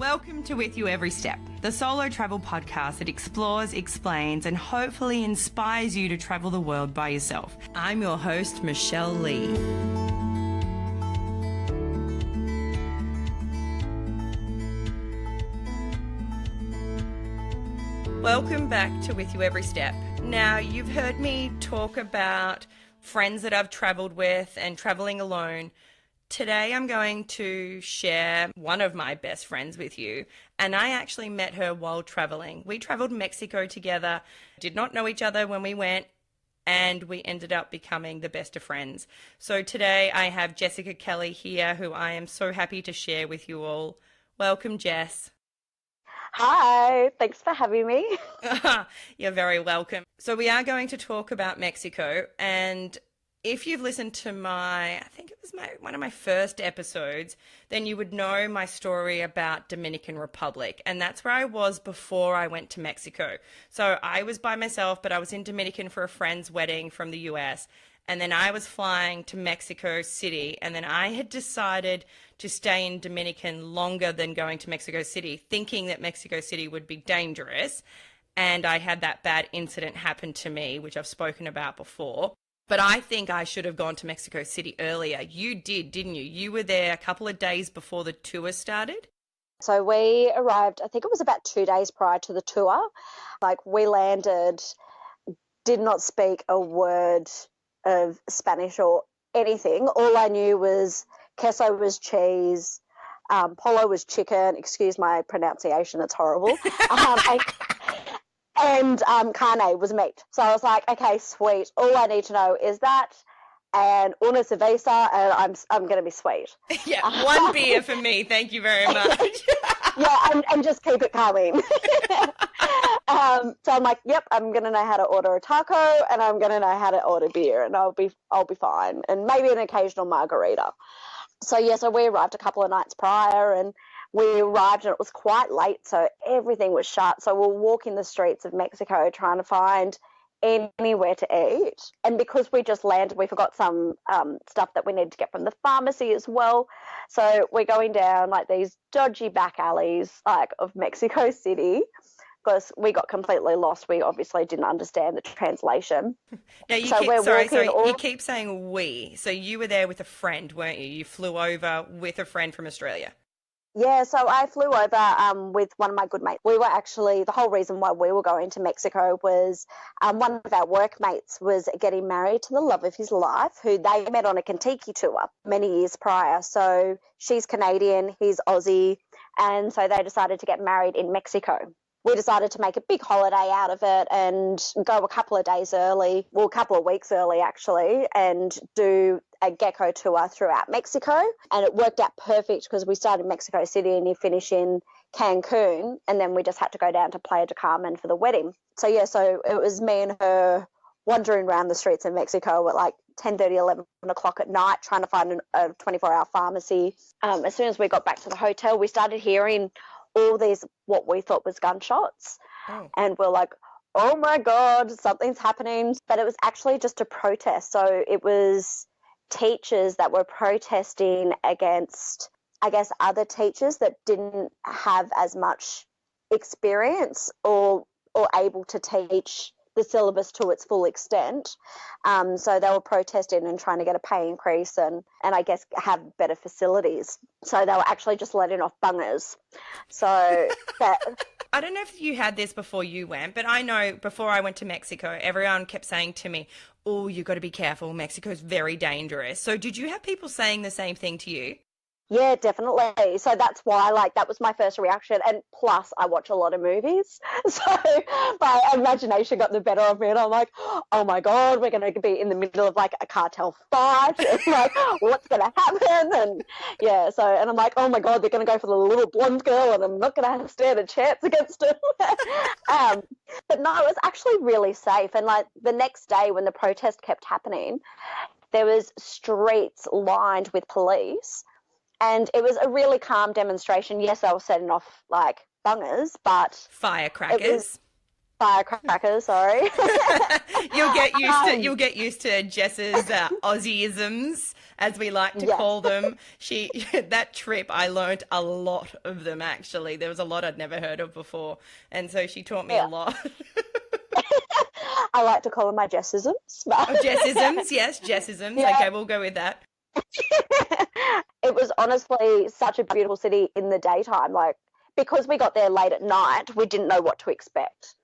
Welcome to With You Every Step, the solo travel podcast that explores, explains, and hopefully inspires you to travel the world by yourself. I'm your host, Michelle Lee. Welcome back to With You Every Step. Now, you've heard me talk about friends that I've traveled with and traveling alone. Today I'm going to share one of my best friends with you, and I actually met her while traveling. We traveled Mexico together, did not know each other when we went, and we ended up becoming the best of friends. So today I have Jessica Kelly here, who I am so happy to share with you all. Welcome, Jess. Hi, thanks for having me. You're very welcome. So we are going to talk about Mexico, and if you've listened to I think it was one of my first episodes, then you would know my story about Dominican Republic. And that's where I was before I went to Mexico. So I was by myself, but I was in Dominican for a friend's wedding from the US. And then I was flying to Mexico City. And then I had decided to stay in Dominican longer than going to Mexico City, thinking that Mexico City would be dangerous. And I had that bad incident happen to me, which I've spoken about before. But I think I should have gone to Mexico City earlier. You did, didn't you? You were there a couple of days before the tour started? So we arrived, I think it was about 2 days prior to the tour. We landed, did not speak a word of Spanish or anything. All I knew was queso was cheese, polo was chicken, excuse my pronunciation, it's horrible. And carne was meat. So I was like, okay, sweet. All I need to know is that and una cerveza, and I'm going to be sweet. Yeah, one beer for me. Thank you very much. Yeah, and just keep it coming. So I'm like, yep, I'm going to know how to order a taco, and I'm going to know how to order beer, and I'll be fine, and maybe an occasional margarita. So we arrived a couple of nights prior, and we arrived and it was quite late, so everything was shut. So we're walking the streets of Mexico trying to find anywhere to eat. And because we just landed, we forgot some stuff that we needed to get from the pharmacy as well. So we're going down these dodgy back alleys of Mexico City because we got completely lost. We obviously didn't understand the translation. Now you keep saying we. So you were there with a friend, weren't you? You flew over with a friend from Australia. Yeah, so I flew over with one of my good mates. We were actually, the whole reason why we were going to Mexico was one of our workmates was getting married to the love of his life, who they met on a Kentucky tour many years prior. So she's Canadian, he's Aussie, and so they decided to get married in Mexico. We decided to make a big holiday out of it and go a couple of days early, well, a couple of weeks early actually, and do a gecko tour throughout Mexico. And it worked out perfect because we started in Mexico City and you finish in Cancun, and then we just had to go down to Playa del Carmen for the wedding. So it was me and her wandering around the streets of Mexico at 10:30, 11 o'clock at night, trying to find a 24-hour pharmacy. As soon as we got back to the hotel, we started hearing all these what we thought was gunshots. Oh. And we're like, oh my God, something's happening. But it was actually just a protest. So it was teachers that were protesting against, I guess, other teachers that didn't have as much experience or able to teach the syllabus to its full extent. So they were protesting and trying to get a pay increase and I guess have better facilities. So they were actually just letting off bungers. So I don't know if you had this before you went, but I know before I went to Mexico, everyone kept saying to me, oh, you've got to be careful. Mexico's very dangerous. So did you have people saying the same thing to you? Yeah, definitely. So that's why, that was my first reaction. And plus, I watch a lot of movies. So my imagination got the better of me. And I'm like, oh, my God, we're going to be in the middle of, a cartel fight. And, what's going to happen? And, yeah, and I'm like, oh, my God, they're going to go for the little blonde girl and I'm not going to stand a chance against them. But, no, it was actually really safe. And, the next day when the protest kept happening, there was streets lined with police. And it was a really calm demonstration. Yes, I was setting off bungers, but firecrackers. Firecrackers, sorry. You'll get used to Jess's Aussieisms as we like to Yes. call them. That trip, I learnt a lot of them, actually. There was a lot I'd never heard of before. And so she taught me a Yeah. lot. I like to call them my Jessisms. Oh, Jessisms, yes, Jessisms. Yeah. Okay, we'll go with that. It was honestly such a beautiful city in the daytime. Like, because we got there late at night, we didn't know what to expect.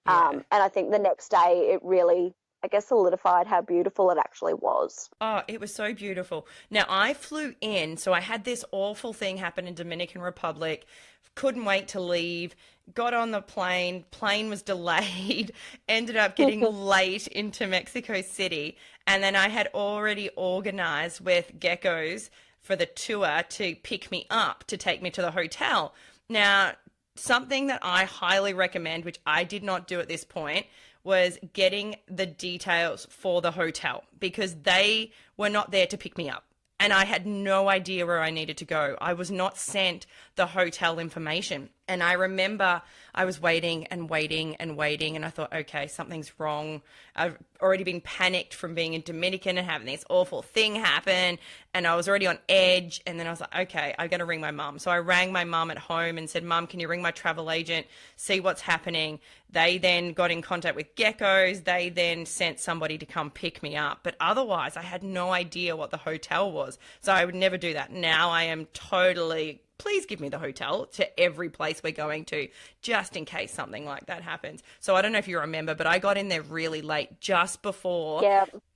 Yeah. And I think the next day it really, I guess, solidified how beautiful it actually was. Oh, it was so beautiful. Now, I flew in, so I had this awful thing happen in Dominican Republic. Couldn't wait to leave. Got on the plane was delayed, ended up getting late into Mexico City. And then I had already organized with Geckos for the tour to pick me up to take me to the hotel. Now, something that I highly recommend, which I did not do at this point, was getting the details for the hotel because they were not there to pick me up. And I had no idea where I needed to go. I was not sent the hotel information. And I remember I was waiting and waiting and waiting. And I thought, okay, something's wrong. I've already been panicked from being in Dominican and having this awful thing happen. And I was already on edge. And then I was like, okay, I'm going to ring my mum. So I rang my mum at home and said, Mum, can you ring my travel agent, see what's happening? They then got in contact with Geckos. They then sent somebody to come pick me up. But otherwise, I had no idea what the hotel was. So I would never do that. Now I am totally, please give me the hotel to every place we're going to, just in case something like that happens. So I don't know if you remember, but I got in there really late, just before.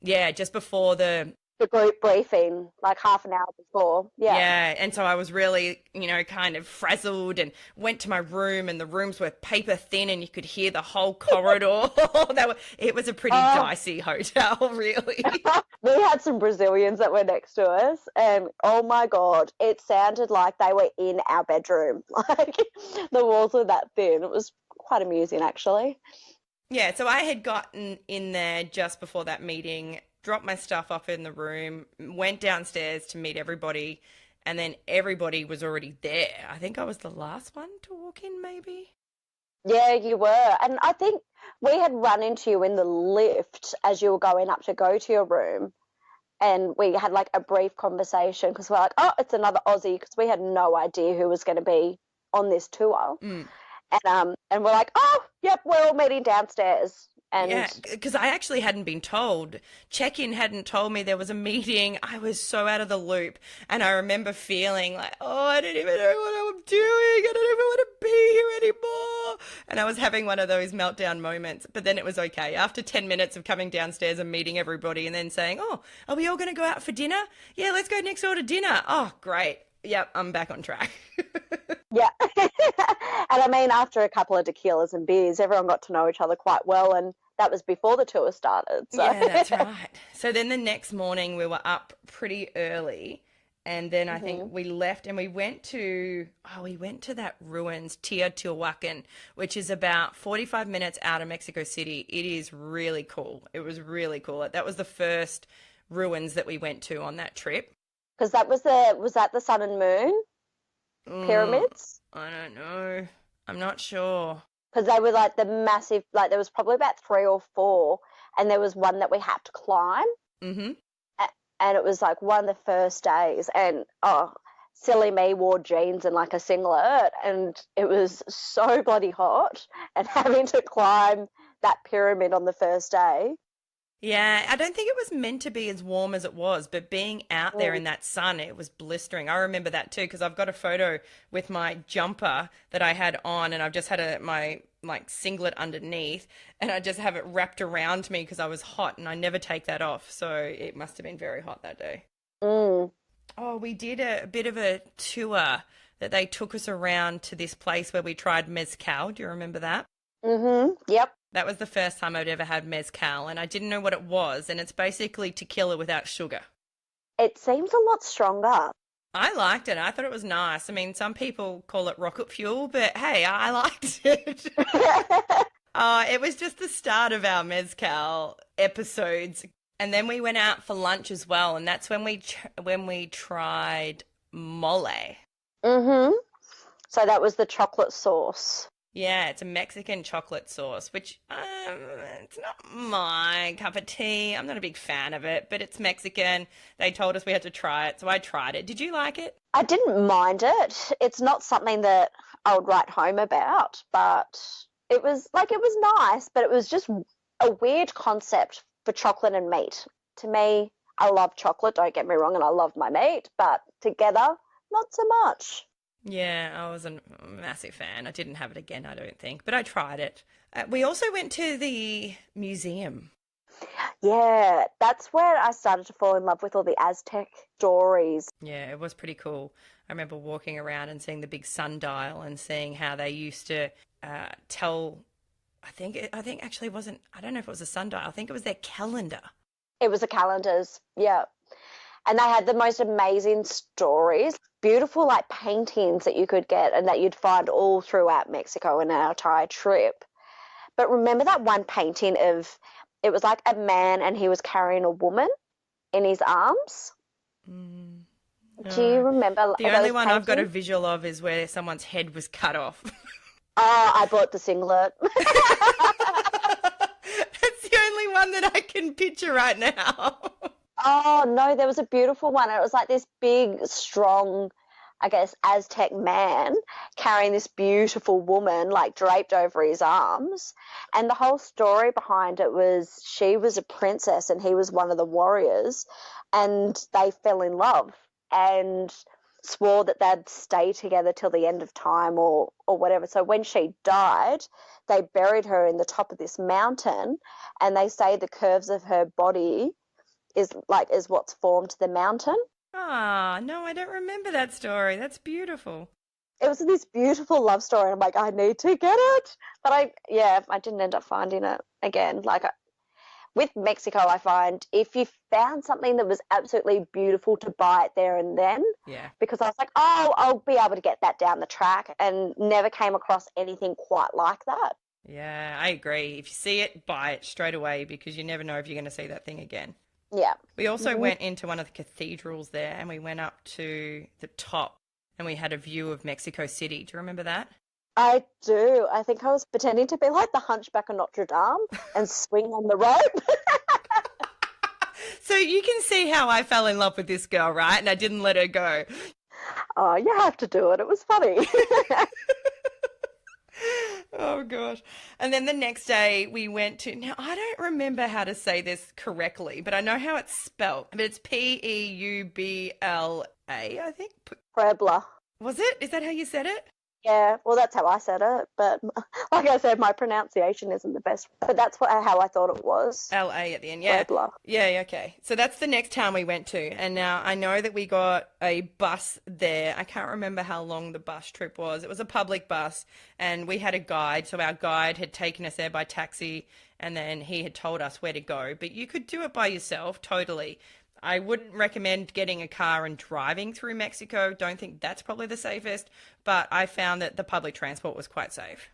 Yeah, just before the group briefing, like half an hour before. Yeah, and so I was really, kind of frazzled and went to my room, and the rooms were paper thin and you could hear the whole corridor. It was a pretty dicey hotel, really. We had some Brazilians that were next to us, and oh my God, it sounded like they were in our bedroom. Like, the walls were that thin. It was quite amusing, actually. Yeah, so I had gotten in there just before that meeting, dropped my stuff off in the room, went downstairs to meet everybody, and then everybody was already there. I think I was the last one to walk in, maybe. Yeah, you were. And I think we had run into you in the lift as you were going up to go to your room, and we had like a brief conversation because we're like, oh, it's another Aussie, because we had no idea who was going to be on this tour. And we're like, oh, yep, we're all meeting downstairs. And yeah, because I actually hadn't been told. Check-in hadn't told me there was a meeting. I was so out of the loop. And I remember feeling like, oh, I don't even know what I'm doing. I don't even want to be here anymore. And I was having one of those meltdown moments. But then it was okay. After 10 minutes of coming downstairs and meeting everybody and then saying, oh, are we all going to go out for dinner? Yeah, let's go next door to dinner. Oh, great. Yep, I'm back on track. Yeah. And I mean, after a couple of tequilas and beers, everyone got to know each other quite well, and that was before the tour started. So. Yeah, that's right. So then the next morning we were up pretty early, and then I think we left and we went to that ruins, Teotihuacan, which is about 45 minutes out of Mexico City. It is really cool. It was really cool. That was the first ruins that we went to on that trip. Because was that the sun and moon pyramids? I don't know. I'm not sure. Because they were like the massive, like there was probably about 3 or 4, and there was one that we had to climb. Mm-hmm. And it was like one of the first days, and silly me wore jeans and like a singlet, and it was so bloody hot, and having to climb that pyramid on the first day. Yeah, I don't think it was meant to be as warm as it was, but being out there in that sun, it was blistering. I remember that too, because I've got a photo with my jumper that I had on, and I've just had my like singlet underneath, and I just have it wrapped around me because I was hot, and I never take that off. So it must have been very hot that day. Oh, we did a bit of a tour that they took us around to this place where we tried mezcal. Do you remember that? Yep. That was the first time I'd ever had mezcal, and I didn't know what it was, and it's basically tequila without sugar. It seems a lot stronger. I liked it. I thought it was nice. I mean, some people call it rocket fuel, but hey, I liked it. It was just the start of our mezcal episodes, and then we went out for lunch as well, and that's when we tried mole. So that was the chocolate sauce. Yeah, it's a Mexican chocolate sauce, which it's not my cup of tea. I'm not a big fan of it, but it's Mexican. They told us we had to try it, so I tried it. Did you like it? I didn't mind it. It's not something that I would write home about, but it was nice, but it was just a weird concept for chocolate and meat. To me, I love chocolate, don't get me wrong, and I love my meat, but together, not so much. Yeah, I was a massive fan. I didn't have it again, I don't think, but I tried it. We also went to the museum. Yeah, that's where I started to fall in love with all the Aztec stories. Yeah, it was pretty cool. I remember walking around and seeing the big sundial and seeing how they used to tell. I think actually it wasn't. I don't know if it was a sundial. I think it was their calendar. It was the calendars, yeah. And they had the most amazing stories, beautiful like paintings that you could get and that you'd find all throughout Mexico in our entire trip. But remember that one painting of it was like a man and he was carrying a woman in his arms? Mm, Do you no. remember The those only one I've got a paintings? visual of is where someone's head was cut off. Oh, I bought the singlet. That's the only one that I can picture right now. Oh, no, there was a beautiful one. It was like this big, strong, I guess, Aztec man carrying this beautiful woman, like draped over his arms. And the whole story behind it was she was a princess and he was one of the warriors, and they fell in love and swore that they'd stay together till the end of time or whatever. So when she died, they buried her in the top of this mountain, and they say the curves of her body is what's formed the mountain. Ah, no, I don't remember that story. That's beautiful. It was this beautiful love story, and I'm like, I need to get it, but I didn't end up finding it again. With Mexico, I find if you found something that was absolutely beautiful, to buy it there and then, Yeah. because I was like, oh, I'll be able to get that down the track, and never came across anything quite like that. Yeah, I agree. If you see it, buy it straight away because you never know if you're going to see that thing again. Yeah. We also went into one of the cathedrals there and we went up to the top and we had a view of Mexico City. Do you remember that? I do. I think I was pretending to be like the Hunchback of Notre Dame and swing on the rope. So you can see how I fell in love with this girl, right? And I didn't let her go. Oh, you have to do it. It was funny. Oh gosh. And then the next day we went to, now I don't remember how to say this correctly, but I know how it's spelled. But it's Peubla, I think. Puebla. Was it? Is that how you said it? Yeah, well, that's how I said it. But like I said, my pronunciation isn't the best. But that's how I thought it was. LA at the end, yeah. Puebla. Yeah, okay. So that's the next town we went to. And now I know that we got a bus there. I can't remember how long the bus trip was. It was a public bus and we had a guide. So our guide had taken us there by taxi and then he had told us where to go. But you could do it by yourself, totally. I wouldn't recommend getting a car and driving through Mexico. Don't think that's probably the safest. But I found that the public transport was quite safe.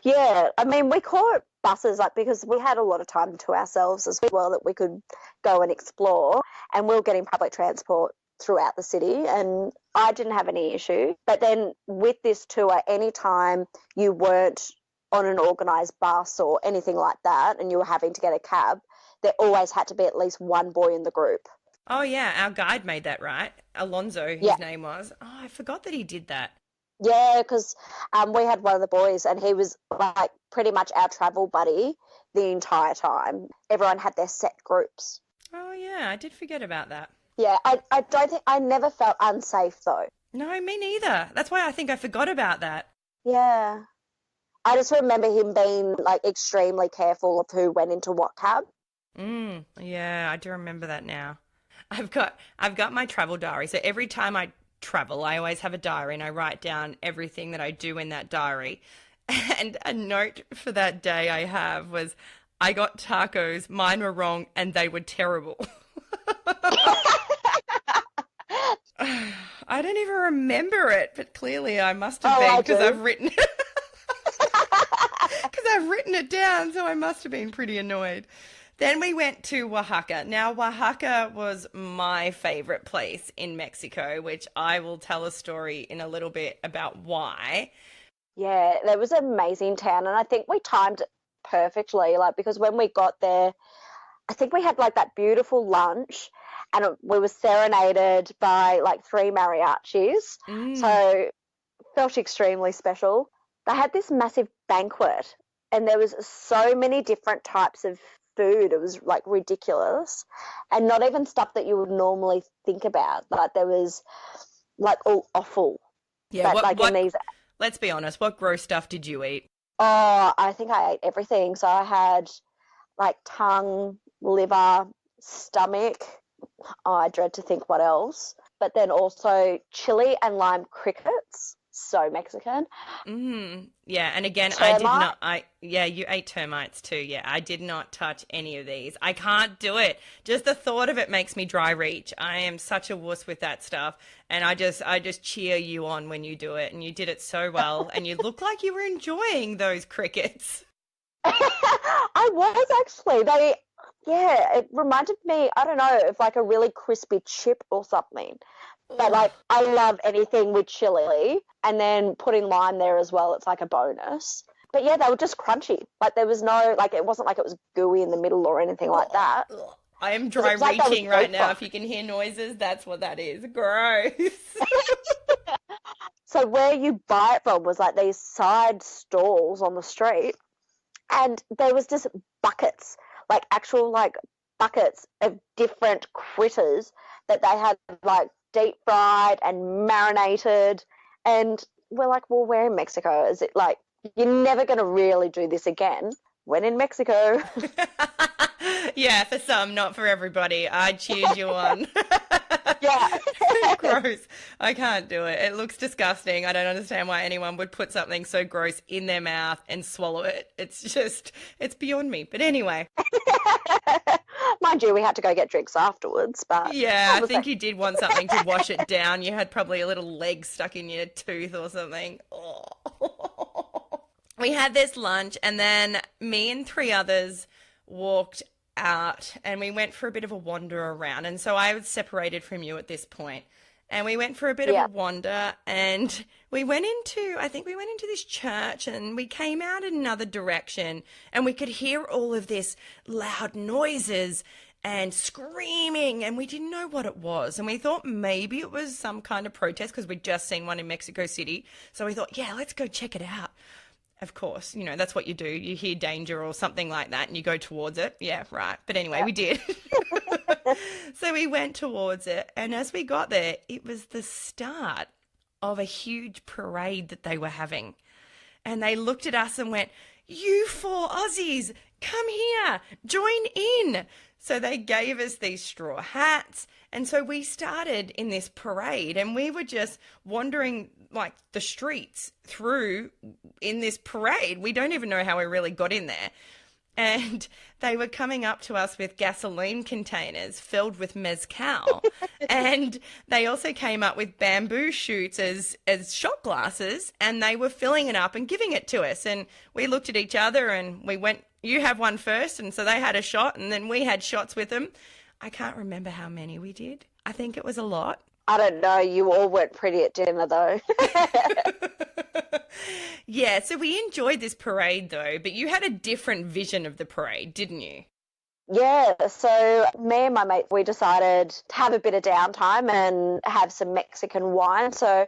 Yeah, I mean, we caught buses because we had a lot of time to ourselves as well that we could go and explore, and we were getting public transport throughout the city, and I didn't have any issue. But then with this tour, anytime you weren't on an organised bus or anything like that and you were having to get a cab, there always had to be at least one boy in the group. Oh, yeah, our guide made that, right? Alonso, his name was. Oh, I forgot that he did that. Yeah, because we had one of the boys and he was like pretty much our travel buddy the entire time. Everyone had their set groups. Oh, yeah, I did forget about that. Yeah, I don't think I never felt unsafe though. No, me neither. That's why I think I forgot about that. Yeah. I just remember him being like extremely careful of who went into what cab. Yeah, I do remember that now. I've got my travel diary. So every time I travel, I always have a diary and I write down everything that I do in that diary. And a note for that day I have was, I got tacos, mine were wrong, and they were terrible. I don't even remember it, but clearly I must have been because I've written because I've written it down, so I must have been pretty annoyed. Then we went to Oaxaca. Now, Oaxaca was my favorite place in Mexico, which I will tell a story in a little bit about why. Yeah, that was an amazing town, and I think we timed it perfectly. Like because when we got there, I think we had like that beautiful lunch, and we were serenaded by like three mariachis. Mm. So felt extremely special. They had this massive banquet, and there was so many different types of food. It was like ridiculous, and not even stuff that you would normally think about. Like there was like all offal, Yeah, but like in what these. let's be honest, what gross stuff did you eat? Oh, I think I ate everything. So I had like tongue, liver, stomach. Oh, I dread to think what else. But then also chili and lime crickets. So Mexican. Yeah, and again, I did Termite. not yeah, you ate termites too. Yeah, I did not touch any of these. I can't do it. Just the thought of it makes me dry reach. I am such a wuss with that stuff, and I just cheer you on when you do it, and you did it so well, and you look like you were enjoying those crickets. I was actually. Yeah, it reminded me, I don't know, of like a really crispy chip or something. But Oh. like, I love anything with chili, and then putting lime there as well. It's like a bonus. But yeah, they were just crunchy. Like there was no, like it wasn't like it was gooey in the middle or anything like that. I am Because dry it was like they were reaching right deep now. fried. If you can hear noises, that's what that is. Gross. So where you buy it from was like these side stalls on the street, and there was just buckets, like actual like buckets of different critters that they had like deep fried and marinated. And we're like, well, we're in Mexico. Is it like you're never going to really do this again when in Mexico? Yeah, for some, not for everybody. I cheered you on. Yeah. Gross. I can't do it. It looks disgusting. I don't understand why anyone would put something so gross in their mouth and swallow it. It's beyond me. But anyway, Mind you, we had to go get drinks afterwards, but yeah, that I was think you did want something to wash it down. You had probably a little leg stuck in your tooth or something. Oh. We had this lunch, and then me and three others walked out and we went for a bit of a wander around. And so I was separated from you at this point. And we went for a bit of a yeah. wander and I think we went into this church and we came out in another direction and we could hear all of this loud noises and screaming and we didn't know what it was. And we thought maybe it was some kind of protest because we'd just seen one in Mexico City. So we thought, yeah, let's go check it out. Of course, that's what you do. You hear danger or something like that and you go towards it. Yeah, right. But anyway, Yeah. we did. So we went towards it. And as we got there, it was the start of a huge parade that they were having. And they looked at us and went, "You four Aussies, come here, join in." So they gave us these straw hats. And so we started in this parade and we were just wandering like the streets through in this parade. We don't even know how we really got in there. And they were coming up to us with gasoline containers filled with mezcal. And they also came up with bamboo shoots as shot glasses and they were filling it up and giving it to us. And we looked at each other and we went, "You have one first." And so they had a shot and then we had shots with them. I can't remember how many we did. I think it was a lot. I don't know. You all went pretty at dinner though. Yeah, so we enjoyed this parade though, but you had a different vision of the parade, didn't you? Yeah, so me and my mate, we decided to have a bit of downtime and have some Mexican wine. So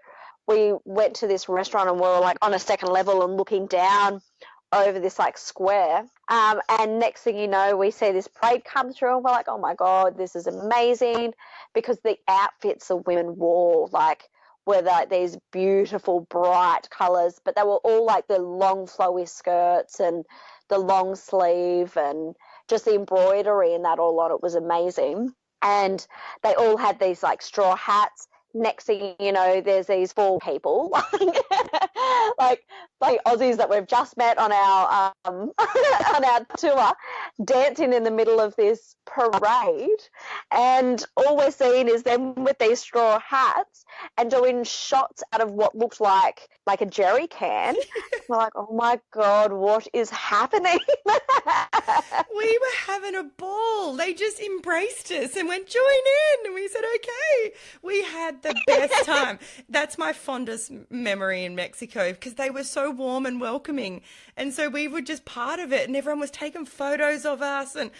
we went to this restaurant and we were like on a second level and looking down over this like square. And next thing you know, we see this parade come through and we're like, oh my God, this is amazing, because the outfits the women wore were like these beautiful bright colours, but they were all like the long flowy skirts and the long sleeve and just the embroidery and that all on it was amazing. And they all had these like straw hats. Next thing you know, there's these four people like Aussies that we've just met on our on our tour, dancing in the middle of this parade, and all we're seeing is them with these straw hats and doing shots out of what looked like a jerry can. We're like, oh my God, what is happening? We were having a ball. They just embraced us and went, join in. And we said, okay. We had the best time. That's my fondest memory in Mexico, because they were so warm and welcoming. And so we were just part of it, and everyone was taking photos of us, and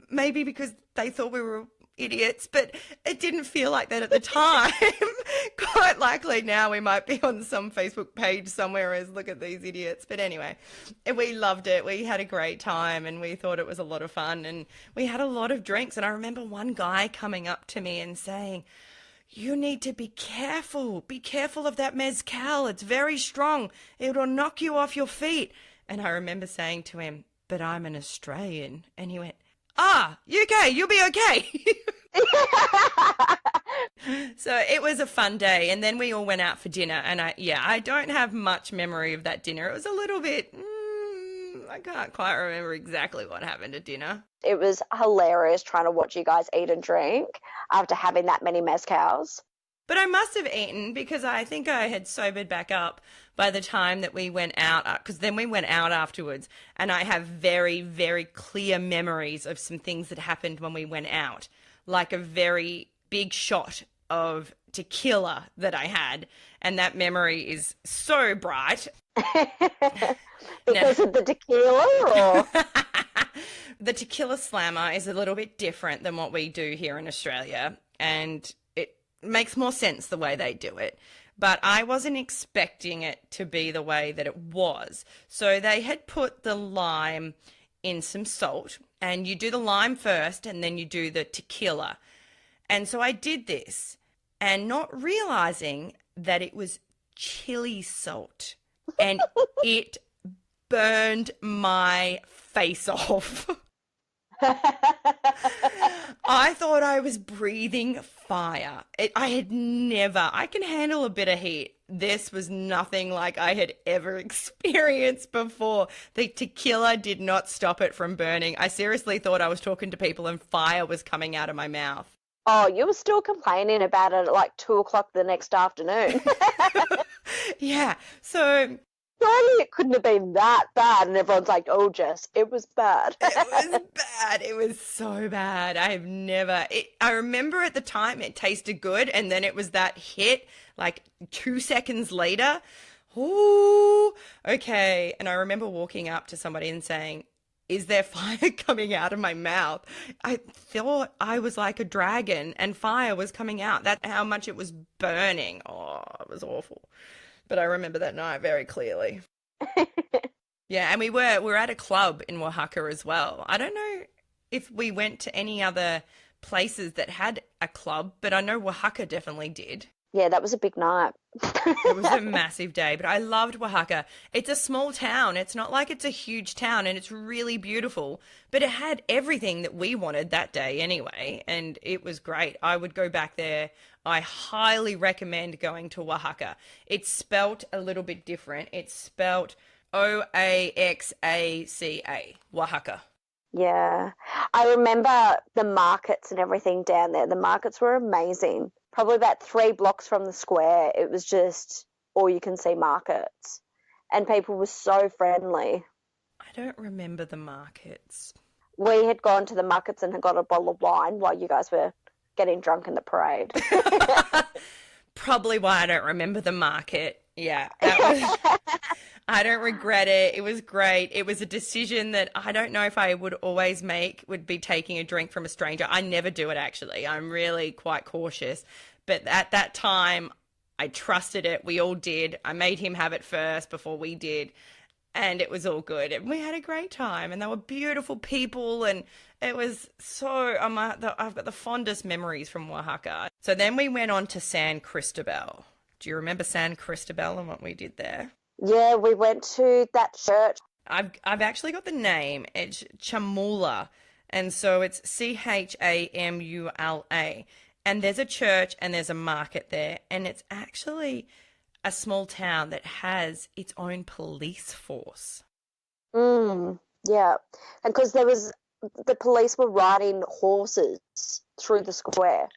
maybe because they thought we were idiots, but it didn't feel like that at the time. Quite likely now we might be on some Facebook page somewhere as look at these idiots. But anyway, we loved it. We had a great time, and we thought it was a lot of fun, and we had a lot of drinks. And I remember one guy coming up to me and saying, you need to be careful. Be careful of that mezcal. It's very strong. It'll knock you off your feet. And I remember saying to him, but I'm an Australian. And he went, UK, you'll be okay. So it was a fun day, and then we all went out for dinner, and I don't have much memory of that dinner. It was a little bit, I can't quite remember exactly what happened at dinner. It was hilarious trying to watch you guys eat and drink after having that many mezcals. But I must have eaten, because I think I had sobered back up by the time that we went out, because then we went out afterwards, and I have very, very clear memories of some things that happened when we went out, like a very big shot of tequila that I had, and that memory is so bright. Because of the tequila, or? The tequila slammer is a little bit different than what we do here in Australia, and it makes more sense the way they do it. But I wasn't expecting it to be the way that it was. So they had put the lime in some salt, and you do the lime first and then you do the tequila. And so I did this, and not realizing that it was chili salt, and it burned my face off. I thought I was breathing fire. I can handle a bit of heat. This was nothing like I had ever experienced before. The tequila did not stop it from burning. I seriously thought I was talking to people and fire was coming out of my mouth. Oh, you were still complaining about it at like 2:00 the next afternoon. Yeah, so surely it couldn't have been that bad. And everyone's like, oh, Jess, it was bad. It was bad. It was so bad. I remember at the time it tasted good, and then it was that hit like 2 seconds later. Ooh, okay. And I remember walking up to somebody and saying, is there fire coming out of my mouth? I thought I was like a dragon and fire was coming out. That's how much it was burning. Oh, it was awful. But I remember that night very clearly. Yeah, and we were at a club in Oaxaca as well. I don't know if we went to any other places that had a club, but I know Oaxaca definitely did. Yeah, that was a big night. It was a massive day, but I loved Oaxaca. It's a small town. It's not like it's a huge town, and it's really beautiful, but it had everything that we wanted that day anyway, and it was great. I would go back there. I highly recommend going to Oaxaca. It's spelt a little bit different. It's spelt Oaxaca, Oaxaca. Yeah. I remember the markets and everything down there. The markets were amazing. Probably about 3 blocks from the square, it was just all you can see markets. And people were so friendly. I don't remember the markets. We had gone to the markets and had got a bottle of wine while you guys were getting drunk in the parade. Probably why I don't remember the market. Yeah. I don't regret it. It was great. It was a decision that I don't know if I would always make, would be taking a drink from a stranger. I never do it, actually. I'm really quite cautious. But at that time, I trusted it. We all did. I made him have it first before we did. And it was all good. And we had a great time. And they were beautiful people. And it was so, I've got the fondest memories from Oaxaca. So then we went on to San Cristobal. Do you remember San Cristobal and what we did there? Yeah, we went to that church. I've actually got the name. It's Chamula, and so it's Chamula. And there's a church and there's a market there, and it's actually a small town that has its own police force. Yeah, and because there was the police were riding horses through the square.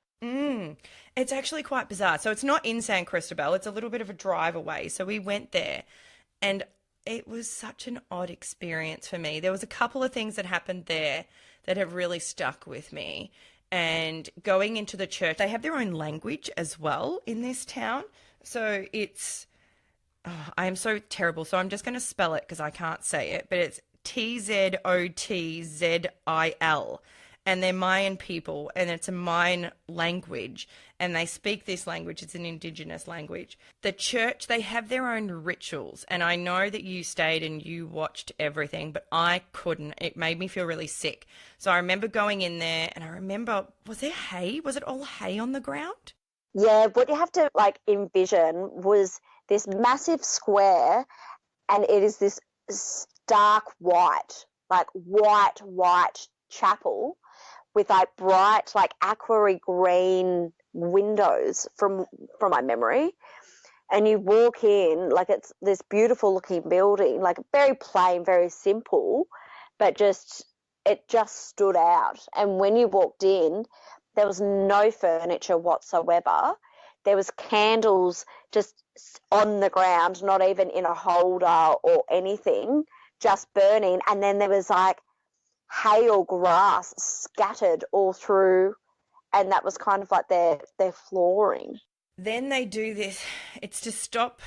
It's actually quite bizarre. So it's not in San Cristobal. It's a little bit of a drive away. So we went there and it was such an odd experience for me. There was a couple of things that happened there that have really stuck with me. And going into the church, they have their own language as well in this town. So it's, I am so terrible. So I'm just going to spell it because I can't say it, but it's Tzotzil. And they're Mayan people, and it's a Mayan language, and they speak this language. It's an indigenous language. The church, they have their own rituals, and I know that you stayed and you watched everything, but I couldn't. It made me feel really sick. So I remember going in there, and I remember, was there hay? Was it all hay on the ground? Yeah, what you have to envision was this massive square, and it is this stark white chapel with bright aqua green windows from my memory. And you walk in, it's this beautiful looking building, very plain, very simple, but it just stood out. And when you walked in, there was no furniture whatsoever. There was candles just on the ground, not even in a holder or anything, just burning. And then there was hay or grass scattered all through, and that was kind of their flooring. Then they do this, it's to stop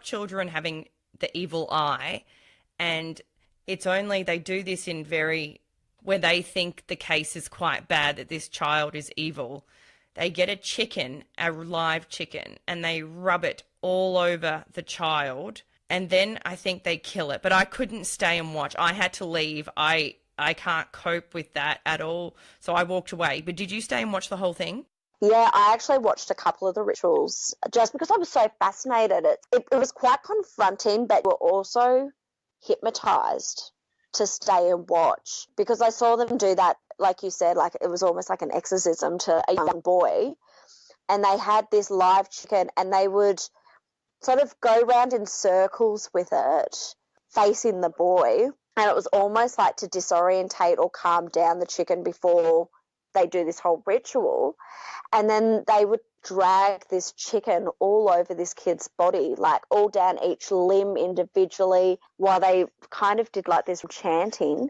children having the evil eye, and it's only they do this in where they think the case is quite bad, that this child is evil. They get a live chicken, and they rub it all over the child. And then I think they kill it. But I couldn't stay and watch. I had to leave. I can't cope with that at all. So I walked away. But did you stay and watch the whole thing? Yeah, I actually watched a couple of the rituals just because I was so fascinated. It was quite confronting, but we're also hypnotized to stay and watch because I saw them do that, like you said, it was almost like an exorcism to a young boy. And they had this live chicken and they would sort of go round in circles with it, facing the boy. And it was almost to disorientate or calm down the chicken before they do this whole ritual. And then they would drag this chicken all over this kid's body, all down each limb individually while they kind of did this chanting.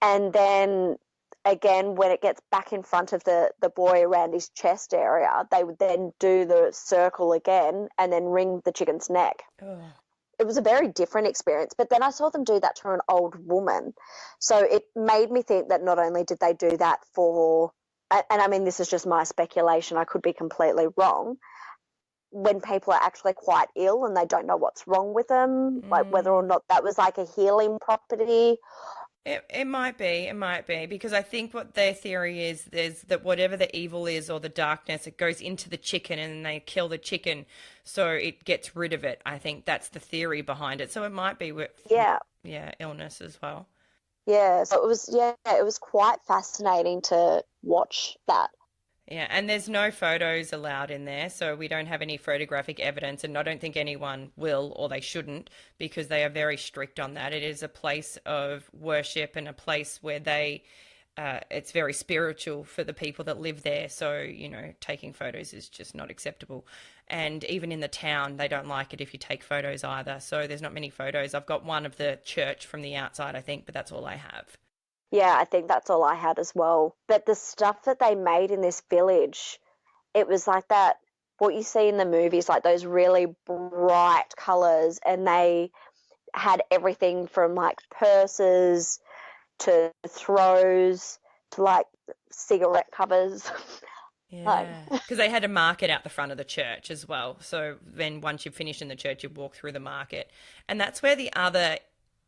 And then again, when it gets back in front of the boy around his chest area, they would then do the circle again and then wring the chicken's neck. Oh. It was a very different experience. But then I saw them do that to an old woman. So it made me think that not only did they do that for, and I mean, this is just my speculation, I could be completely wrong, when people are actually quite ill and they don't know what's wrong with them, whether or not that was a healing property. It might be, because I think what their theory is that whatever the evil is or the darkness, it goes into the chicken and then they kill the chicken so it gets rid of it. I think that's the theory behind it. So it might be with illness as well. Yeah, so it was quite fascinating to watch that. Yeah, and there's no photos allowed in there, so we don't have any photographic evidence, and I don't think anyone will, or they shouldn't, because they are very strict on that. It is a place of worship and a place where it's very spiritual for the people that live there, so, taking photos is just not acceptable. And even in the town, they don't like it if you take photos either, so there's not many photos. I've got one of the church from the outside, I think, but that's all I have. Yeah, I think that's all I had as well. But the stuff that they made in this village, it was that, what you see in the movies, those really bright colours, and they had everything from purses to throws to cigarette covers. Yeah, because they had a market out the front of the church as well. So then once you finish in the church, you walk through the market. And that's where the other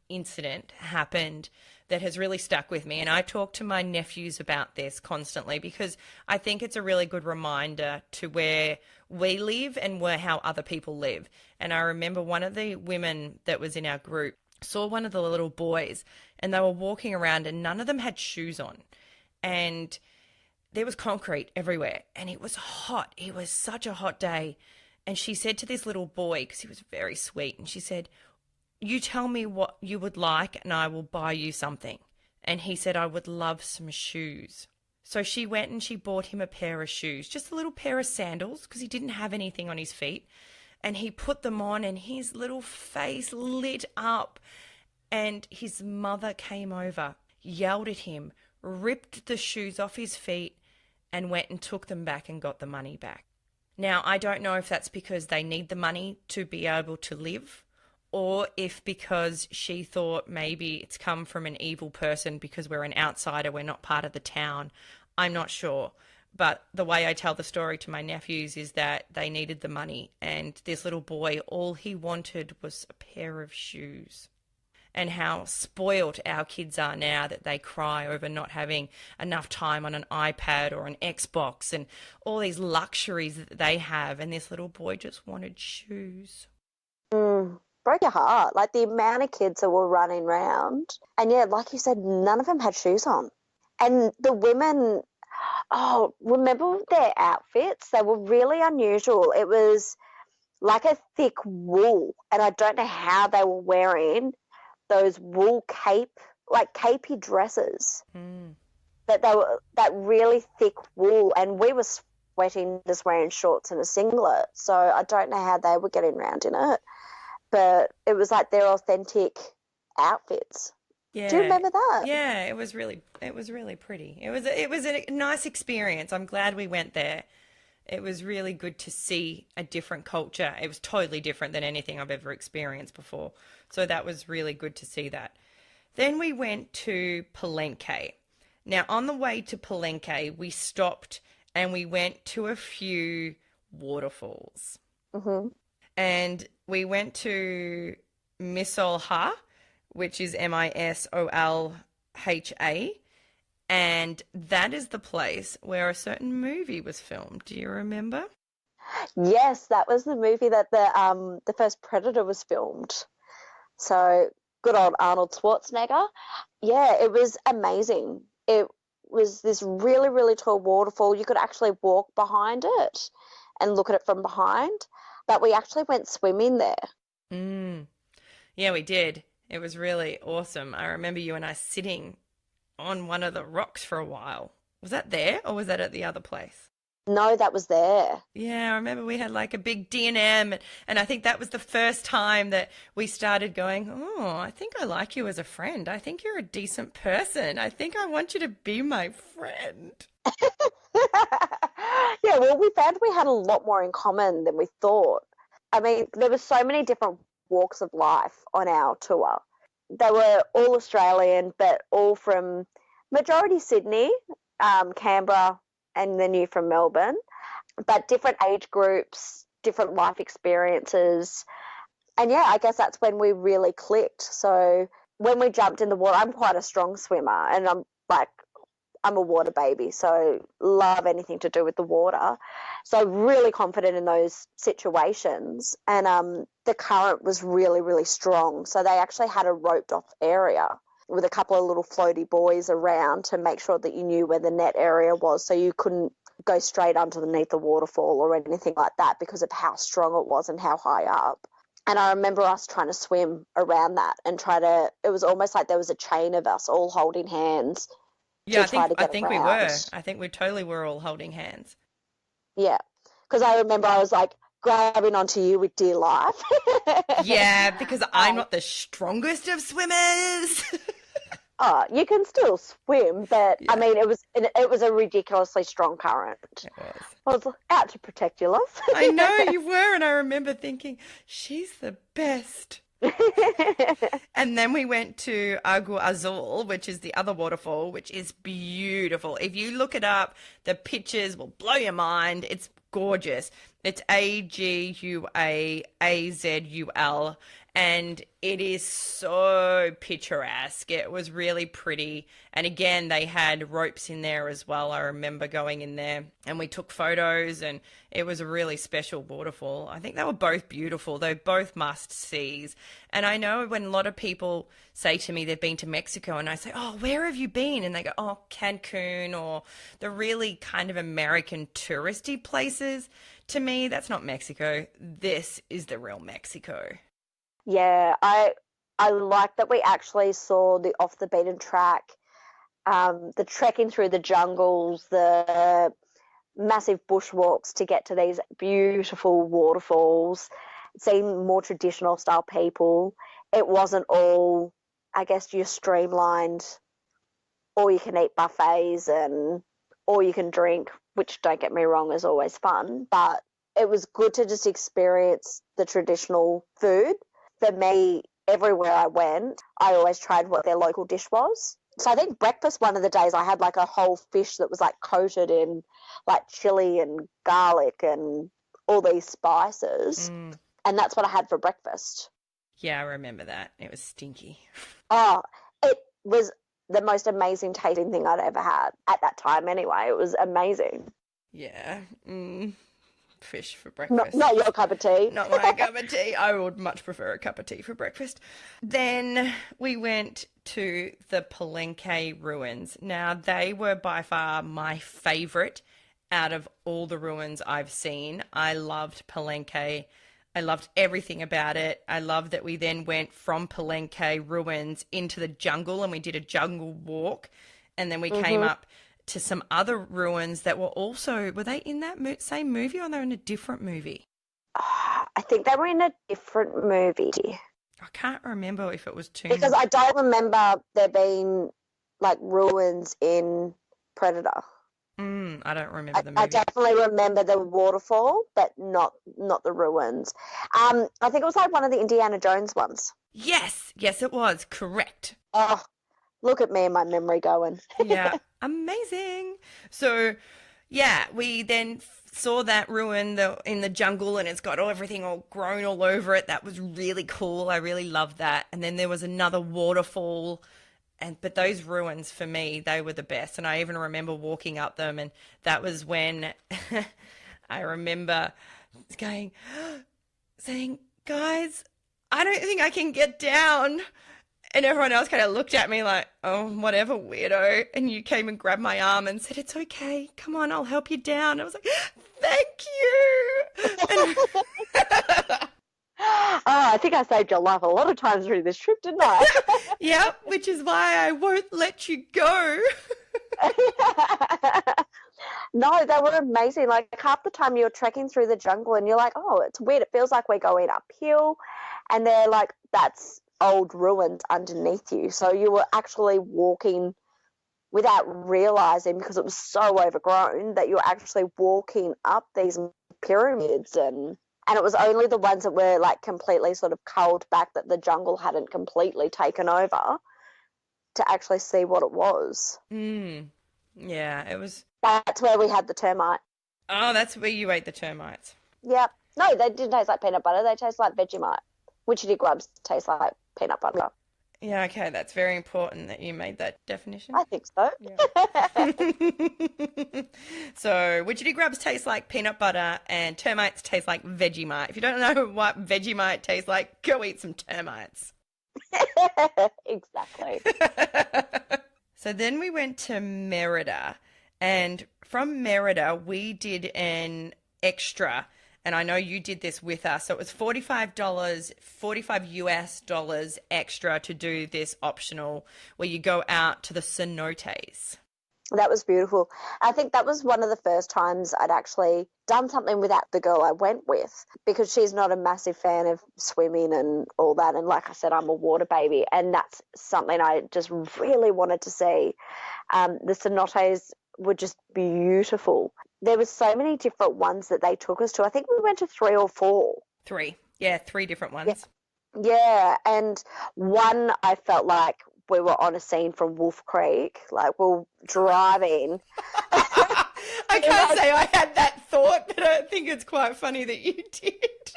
incident happened that has really stuck with me. And I talk to my nephews about this constantly because I think it's a really good reminder to where we live and how other people live. And I remember one of the women that was in our group saw one of the little boys and they were walking around and none of them had shoes on. And there was concrete everywhere and it was hot. It was such a hot day. And she said to this little boy, because he was very sweet, and she said, "You tell me what you would like and I will buy you something." and he said, I would love some shoes. So she went and she bought him a pair of shoes, just a little pair of sandals, because he didn't have anything on his feet. And he put them on and his little face lit up. And his mother came over, yelled at him, ripped the shoes off his feet, and went and took them back and got the money back. Now, I don't know if that's because they need the money to be able to live, or if because she thought maybe it's come from an evil person because we're an outsider, we're not part of the town. I'm not sure. But the way I tell the story to my nephews is that they needed the money, and this little boy, all he wanted was a pair of shoes. And how spoilt our kids are now, that they cry over not having enough time on an iPad or an Xbox and all these luxuries that they have. And this little boy just wanted shoes. Broke your heart. Like the amount of kids that were running around. And yeah, like you said, none of them had shoes on. And the women, remember their outfits? They were really unusual. It was like a thick wool. And I don't know how they were wearing those wool capey dresses that really thick wool, and we were sweating just wearing shorts and a singlet, so I don't know how they were getting around in it, but it was like their authentic outfits. Yeah. Do you remember that? Yeah, it was really pretty. It was a nice experience. I'm glad we went there. It was really good to see a different culture. It was totally different than anything I've ever experienced before. So that was really good to see that. Then we went to Palenque. Now, on the way to Palenque, we stopped and we went to a few waterfalls. Mm-hmm. And we went to Misolha, which is Misolha. And that is the place where a certain movie was filmed. Do you remember? Yes, that was the movie that the first Predator was filmed. So good old Arnold Schwarzenegger. Yeah, it was amazing. It was this really, really tall waterfall. You could actually walk behind it and look at it from behind. But we actually went swimming there. Yeah, we did. It was really awesome. I remember you and I sitting on one of the rocks for a while. Was that there or was that at the other place? No, that was there. Yeah, I remember we had like a big D&M, and I think that was the first time that we started going, oh, I think I like you as a friend. I think you're a decent person. I think I want you to be my friend. Yeah, well, we found we had a lot more in common than we thought. I mean, there were so many different walks of life on our tour. They were all Australian, but all from majority Sydney, Canberra, and then you from Melbourne, but different age groups, different life experiences. And yeah, I guess that's when we really clicked. So when we jumped in the water, I'm quite a strong swimmer, and I'm a water baby, so love anything to do with the water. So really confident in those situations. And the current was really, really strong. So they actually had a roped off area with a couple of little floaty buoys around to make sure that you knew where the net area was, so you couldn't go straight underneath the waterfall or anything like that because of how strong it was and how high up. And I remember us trying to swim around that and it was almost like there was a chain of us all holding hands. Yeah, I think we were. I think we totally were all holding hands. Yeah, because I remember I was like grabbing onto you with dear life. Yeah, because I'm not the strongest of swimmers. Oh, you can still swim, but yeah. I mean, it was a ridiculously strong current. It was. I was out to protect you, love. I know you were, and I remember thinking, she's the best. And then we went to Agua Azul, which is the other waterfall, which is beautiful. If you look it up, the pictures will blow your mind. It's gorgeous. It's Aguaazul, and it is so picturesque. It was really pretty. And again, they had ropes in there as well. I remember going in there and we took photos, and it was a really special waterfall. I think they were both beautiful. They're both must-sees. And I know when a lot of people say to me they've been to Mexico, and I say, oh, where have you been? And they go, oh, Cancun, or the really kind of American touristy places. To me, that's not Mexico. This is the real Mexico. Yeah, I like that we actually saw the off the beaten track the trekking through the jungles, the massive bushwalks to get to these beautiful waterfalls, seeing more traditional style people. It wasn't all, I guess, your streamlined all you can eat buffets and all you can drink, which, don't get me wrong, is always fun, but it was good to just experience the traditional food. For me, everywhere I went, I always tried what their local dish was. So I think breakfast, one of the days I had like a whole fish that was like coated in like chili and garlic and all these spices. And that's what I had for breakfast. Yeah, I remember that. It was stinky. Oh, it was the most amazing tasting thing I'd ever had at that time anyway. It was amazing. Yeah. Fish for breakfast. Not your cup of tea. Not my cup of tea. I would much prefer a cup of tea for breakfast. Then we went to the Palenque ruins. Now, they were by far my favourite out of all the ruins I've seen. I loved Palenque. I loved everything about it. I loved that we then went from Palenque ruins into the jungle and we did a jungle walk. And then we came up to some other ruins that were also, were they in that same movie or were they in a different movie? I think they were in a different movie. I can't remember if it was two. Because I don't remember there being like ruins in Predator. I don't remember the movie. I definitely remember the waterfall, but not the ruins. I think it was like one of the Indiana Jones ones. Yes, it was. Correct. Oh, look at me and my memory going. Yeah, amazing. So, yeah, we then saw that ruin in the jungle and it's got everything all grown all over it. That was really cool. I really loved that. And then there was another waterfall. But those ruins, for me, they were the best. And I even remember walking up them, and that was when I remember saying, guys, I don't think I can get down. And everyone else kind of looked at me like, oh, whatever, weirdo. And you came and grabbed my arm and said, it's okay. Come on, I'll help you down. I was like, thank you. Oh, I think I saved your life a lot of times through this trip, didn't I? Yep, which is why I won't let you go. No, they were amazing. Like half the time you're trekking through the jungle and you're like, oh, it's weird. It feels like we're going uphill. And they're like, that's old ruins underneath you. So you were actually walking without realizing, because it was so overgrown, that you're actually walking up these pyramids and it was only the ones that were like completely sort of culled back, that the jungle hadn't completely taken over, to actually see what it was. Yeah, it was. That's where we had the termite. Oh, that's where you ate the termites. Yep. No, they didn't taste like peanut butter. They taste like Vegemite. Witchetty grubs taste like peanut butter. Yeah, okay, that's very important that you made that definition. I think so. Yeah. So, witchetty grubs taste like peanut butter and termites taste like Vegemite. If you don't know what Vegemite tastes like, go eat some termites. Exactly. So then we went to Merida, and from Merida we did an extra. And I know you did this with us. So it was $45 US extra to do this optional where you go out to the cenotes. That was beautiful. I think that was one of the first times I'd actually done something without the girl I went with, because she's not a massive fan of swimming and all that. And like I said, I'm a water baby, and that's something I just really wanted to see. The cenotes were just beautiful. There were so many different ones that they took us to. I think we went to 3 or 4. 3. Yeah, 3 different ones. Yeah, and one I felt like we were on a scene from Wolf Creek. Like, we were driving. I can't say I had that thought, but I think it's quite funny that you did.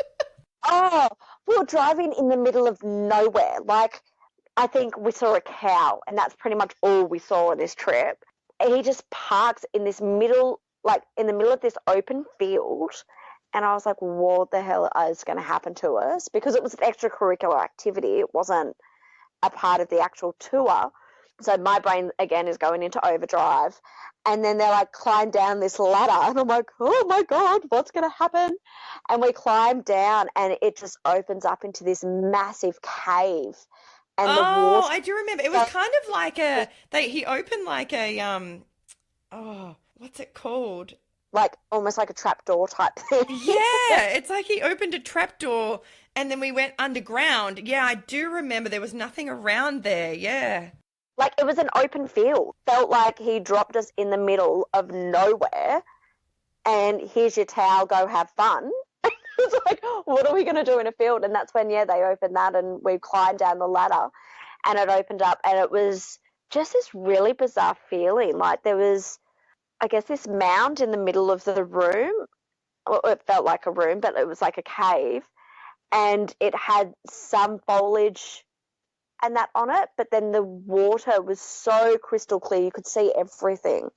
Oh, we were driving in the middle of nowhere. Like, I think we saw a cow, and that's pretty much all we saw on this trip. And he just parks in this middle, like in the middle of this open field. And I was like, what the hell is going to happen to us? Because it was an extracurricular activity. It wasn't a part of the actual tour. So my brain, again, is going into overdrive. And then they're like, climb down this ladder. And I'm like, oh my God, what's going to happen? And we climb down and it just opens up into this massive cave. and the Oh, water. I do remember. It was kind of like he opened like a, oh, what's it called? Like almost like a trapdoor type thing. Yeah, it's like he opened a trapdoor and then we went underground. Yeah, I do remember there was nothing around there. Yeah. Like it was an open field. Felt like he dropped us in the middle of nowhere and here's your towel, go have fun. It's like, what are we going to do in a field? And that's when, yeah, they opened that and we climbed down the ladder and it opened up and it was just this really bizarre feeling. Like there was, I guess, this mound in the middle of the room. Well, it felt like a room, but it was like a cave and it had some foliage and that on it, but then the water was so crystal clear you could see everything.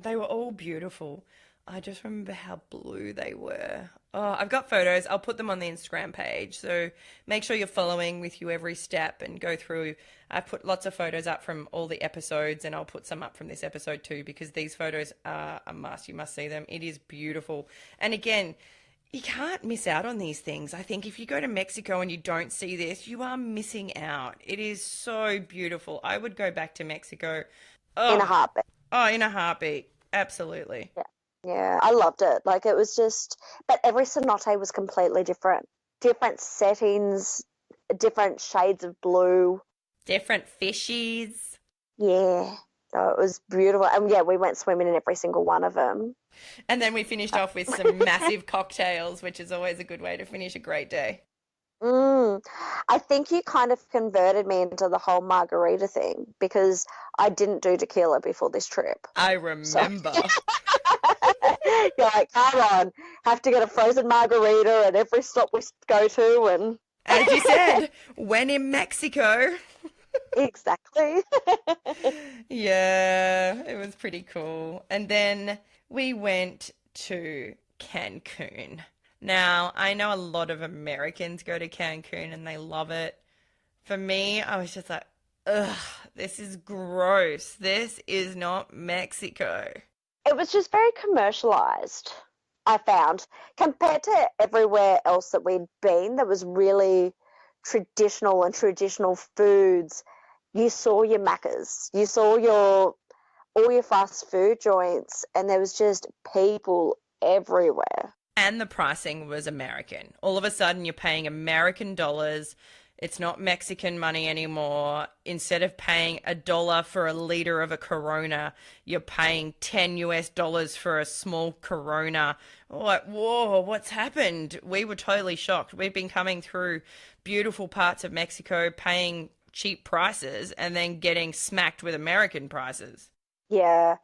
They were all beautiful. I just remember how blue they were. Oh, I've got photos. I'll put them on the Instagram page. So make sure you're following with you every step and go through. I've put lots of photos up from all the episodes and I'll put some up from this episode too because these photos are a must. You must see them. It is beautiful. And again, you can't miss out on these things. I think if you go to Mexico and you don't see this, you are missing out. It is so beautiful. I would go back to Mexico. Oh, In a heartbeat. oh, in a heartbeat. Absolutely. Yeah. Yeah, I loved it. Like it was just, but every cenote was completely different. Different settings, different shades of blue. Different fishies. Yeah. So it was beautiful. And yeah, we went swimming in every single one of them. And then we finished off with some massive cocktails, which is always a good way to finish a great day. I think you kind of converted me into the whole margarita thing because I didn't do tequila before this trip. I remember. You're like, come on, have to get a frozen margarita at every stop we go to. And as you said, when in Mexico. Exactly. Yeah, it was pretty cool. And then we went to Cancun. Now, I know a lot of Americans go to Cancun and they love it. For me, I was just like, ugh, this is gross. This is not Mexico. It was just very commercialized, I found, compared to everywhere else that we'd been. That was really traditional and traditional foods. You saw your Maccas, you saw all your fast food joints, and there was just people everywhere. And the pricing was American. All of a sudden, you're paying American dollars. It's not Mexican money anymore. Instead of paying $1 for a liter of a Corona, you're paying $10 for a small Corona. Like, whoa, what's happened? We were totally shocked. We've been coming through beautiful parts of Mexico, paying cheap prices, and then getting smacked with American prices. Yeah.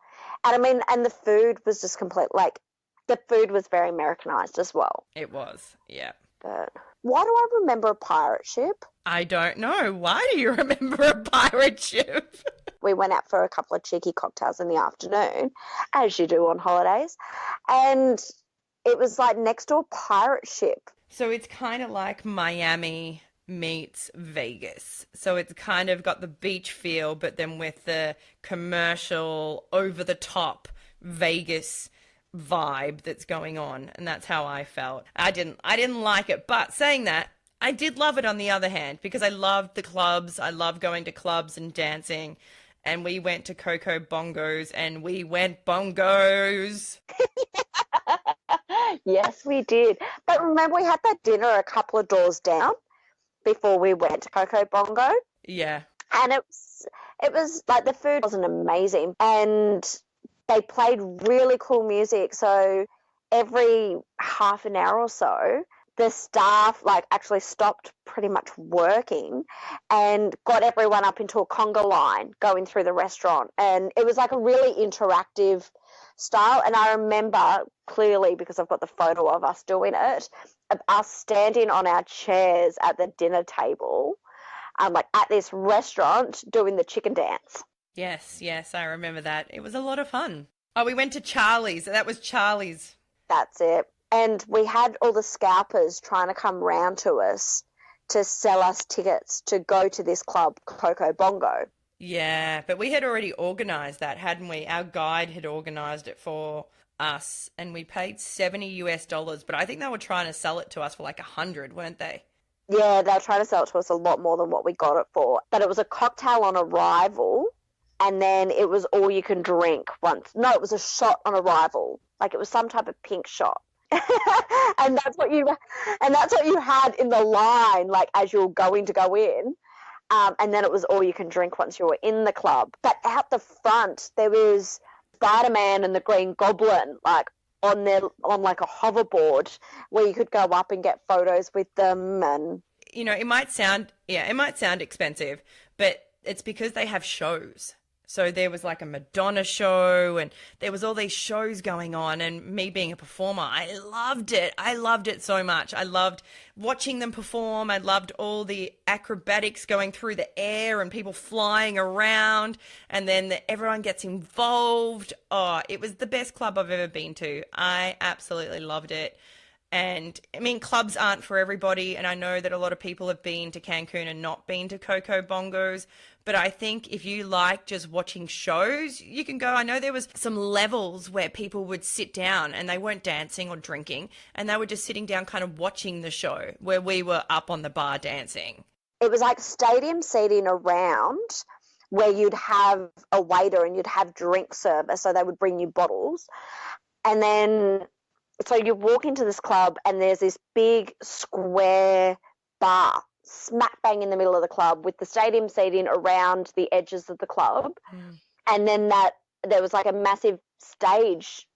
And I mean, and the food was just complete, like, the food was very Americanized as well. It was, yeah. But why do I remember a pirate ship? I don't know. Why do you remember a pirate ship? We went out for a couple of cheeky cocktails in the afternoon, as you do on holidays, and it was like next to a pirate ship. So it's kind of like Miami meets Vegas. So it's kind of got the beach feel, but then with the commercial, over-the-top Vegas vibe that's going on, and that's how I felt. I didn't like it, but saying that, I did love it on the other hand because I loved the clubs. I love going to clubs and dancing, and we went to Coco Bongos and we went bongos. Yes, we did. But remember, we had that dinner a couple of doors down before we went to Coco Bongo. Yeah. And it was like the food wasn't amazing, and they played really cool music. So every half an hour or so, the staff like actually stopped pretty much working and got everyone up into a conga line going through the restaurant. And it was like a really interactive style. And I remember clearly, because I've got the photo of us doing it, of us standing on our chairs at the dinner table, like at this restaurant doing the chicken dance. Yes, I remember that. It was a lot of fun. Oh, we went to Charlie's. That was Charlie's. That's it. And we had all the scalpers trying to come round to us to sell us tickets to go to this club, Coco Bongo. Yeah, but we had already organised that, hadn't we? Our guide had organised it for us, and we paid $70, but I think they were trying to sell it to us for like 100, weren't they? Yeah, they were trying to sell it to us a lot more than what we got it for. But it was a cocktail on arrival, and then it was all you can drink once. No, it was a shot on arrival. Like it was some type of pink shot. and that's what you had in the line, like as you were going to go in. And then it was all you can drink once you were in the club. But out the front, there was Spider-Man and the Green Goblin, like on like a hoverboard where you could go up and get photos with them. And you know, it might sound expensive, but it's because they have shows. So there was like a Madonna show and there was all these shows going on, and me being a performer, I loved it. I loved it so much. I loved watching them perform. I loved all the acrobatics going through the air and people flying around, and then everyone gets involved. Oh, it was the best club I've ever been to. I absolutely loved it. And I mean, clubs aren't for everybody. And I know that a lot of people have been to Cancun and not been to Coco Bongos. But I think if you like just watching shows, you can go. I know there was some levels where people would sit down and they weren't dancing or drinking, and they were just sitting down kind of watching the show, where we were up on the bar dancing. It was like stadium seating around, where you'd have a waiter and you'd have drink service. So they would bring you bottles. And then so you walk into this club and there's this big square bar smack bang in the middle of the club with the stadium seating around the edges of the club. And then there was like a massive stage,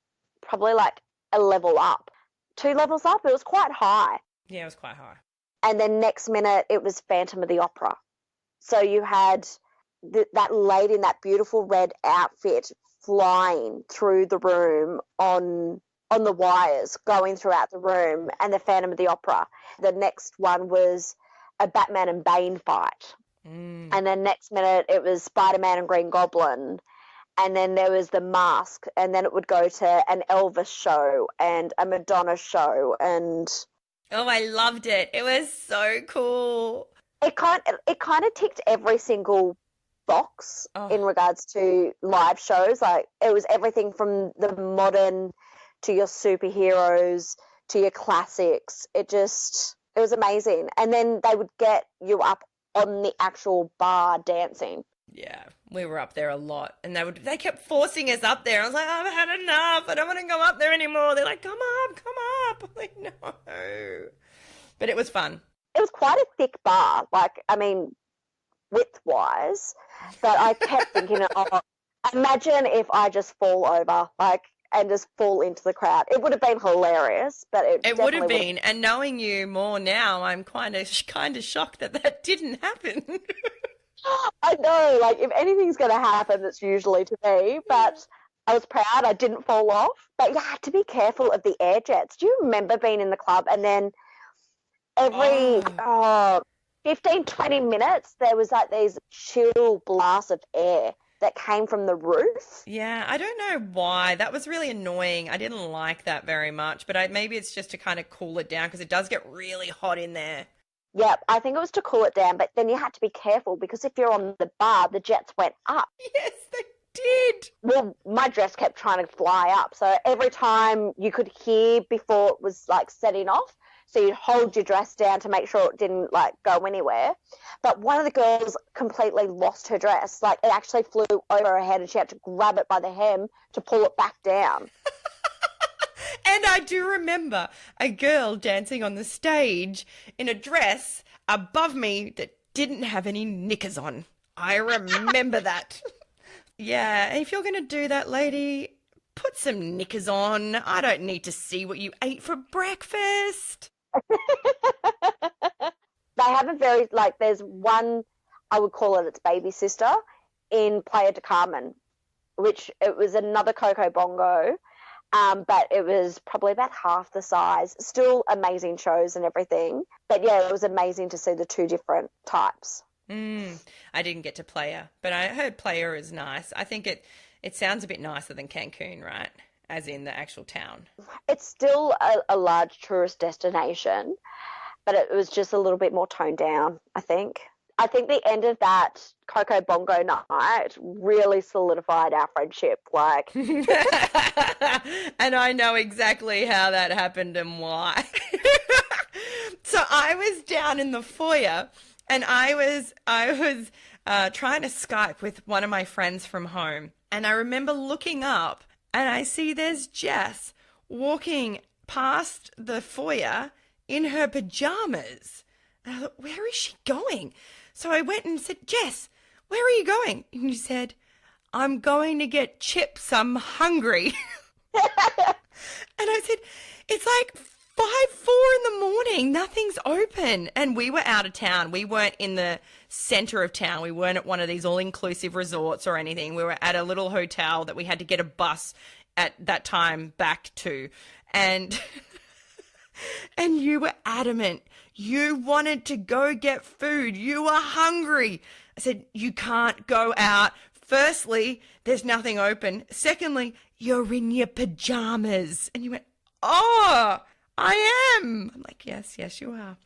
probably like a level up, 2 levels up. It was quite high. Yeah, it was quite high. And then next minute it was Phantom of the Opera. So you had that lady in that beautiful red outfit flying through the room on the wires, going throughout the room, and the Phantom of the Opera. The next one was a Batman and Bane fight. And then next minute it was Spider-Man and Green Goblin. And then there was The Mask, and then it would go to an Elvis show and a Madonna show. And oh, I loved it. It was so cool. It kind of ticked every single box in regards to live shows. Like it was everything from the modern to your superheroes, to your classics. It was amazing. And then they would get you up on the actual bar dancing. Yeah, we were up there a lot, and they kept forcing us up there. I was like, I've had enough. I don't want to go up there anymore. They're like, come up. I'm like, no. But it was fun. It was quite a thick bar, like, I mean, width-wise. But I kept thinking, imagine if I just fall over, like, and just fall into the crowd. It would have been hilarious, but it would have been. And knowing you more now, I'm kind of shocked that didn't happen. I know, like if anything's going to happen, it's usually to me. But I was proud I didn't fall off. But you had to be careful of the air jets. Do you remember being in the club and then every 15, 20 minutes there was like these chill blasts of air that came from the roof? Yeah, I don't know why. That was really annoying. I didn't like that very much, but maybe it's just to kind of cool it down because it does get really hot in there. Yeah, I think it was to cool it down, but then you had to be careful because if you're on the bar, the jets went up. Yes, they did. Well, my dress kept trying to fly up, so every time you could hear before it was like setting off, so you'd hold your dress down to make sure it didn't like go anywhere. But one of the girls completely lost her dress. Like it actually flew over her head and she had to grab it by the hem to pull it back down. And I do remember a girl dancing on the stage in a dress above me that didn't have any knickers on. I remember that. Yeah, if you're going to do that, lady, put some knickers on. I don't need to see what you ate for breakfast. They have a very, like, there's one, I would call it its baby sister, in Playa de Carmen, which it was another Coco Bongo, but it was probably about half the size. Still amazing shows and everything. But, yeah, it was amazing to see the 2 different types. I didn't get to Playa, but I heard Playa is nice. I think it sounds a bit nicer than Cancun, right? As in the actual town. It's still a large tourist destination, but it was just a little bit more toned down, I think. I think the end of that Coco Bongo night really solidified our friendship. Like, and I know exactly how that happened and why. So I was down in the foyer and I was trying to Skype with one of my friends from home. And I remember looking up and I see there's Jess walking past the foyer in her pajamas. And I thought, where is she going? So I went and said, Jess, where are you going? And you said, I'm going to get chips. I'm hungry. And I said, it's like 4 in the morning. Nothing's open. And we were out of town. We weren't in the center of town. We weren't at one of these all-inclusive resorts or anything. We were at a little hotel that we had to get a bus at that time back to. And and you were adamant. You wanted to go get food. You were hungry. I said, you can't go out. Firstly, there's nothing open. Secondly, you're in your pajamas. And you went, oh, I am. I'm like, yes, you are.